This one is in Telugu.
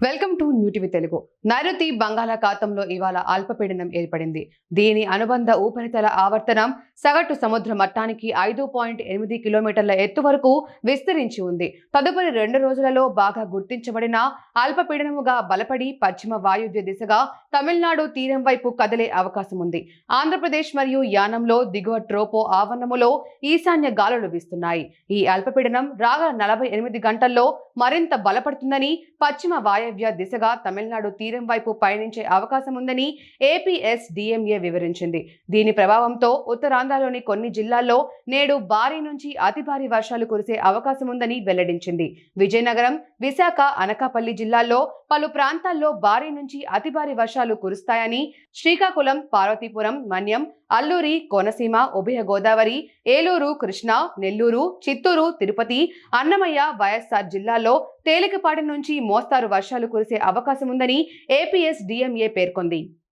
Welcome to new TV Telugu. నైరుతి బంగాళాఖాతంలో ఇవాళ అల్పపీడనం ఏర్పడింది. దీని అనుబంధ ఉపరితల ఆవర్తనం సగటు సముద్ర మట్టానికి 5.8 కిలోమీటర్ల ఎత్తు వరకు విస్తరించి ఉంది. తదుపరి 2 రోజులలో బాగా గుర్తించబడిన అల్పపీడనముగా బలపడి పశ్చిమ వాయువ్య దిశగా తమిళనాడు తీరం వైపు కదిలే అవకాశం ఉంది. ఆంధ్రప్రదేశ్ మరియు యానంలో దిగువ ట్రోపో ఆవరణములో ఈశాన్య గాలులు వీస్తున్నాయి. ఈ అల్పపీడనం రాగల 48 గంటల్లో మరింత బలపడుతుందని, పశ్చిమ వాయవ్య దిశగా తమిళనాడు తీరం వైపు పయనించే అవకాశం ఉందని ఏపీఎస్డీఎంఏ వివరించింది. దీని ప్రభావంతో ఉత్తరాంధ్రలోని కొన్ని జిల్లాల్లో నేడు భారీ నుంచి అతి భారీ వర్షాలు కురిసే అవకాశం ఉందని వెల్లడించింది. విజయనగరం, విశాఖ, అనకాపల్లి జిల్లాల్లో పలు ప్రాంతాల్లో భారీ నుంచి అతి భారీ వర్షాలు కురుస్తాయని, శ్రీకాకుళం, పార్వతీపురం, మన్యం, అల్లూరి, కోనసీమ, ఉభయ గోదావరి, ఏలూరు, కృష్ణా, నెల్లూరు, చిత్తూరు, తిరుపతి, అన్నమయ్య, వైఎస్ఆర్ జిల్లాల్లో తేలికపాటి నుంచి మోస్తారు వర్షాలు కురిసే అవకాశం ఉందని ఏపీఎస్డీఎంఏ పేర్కొంది.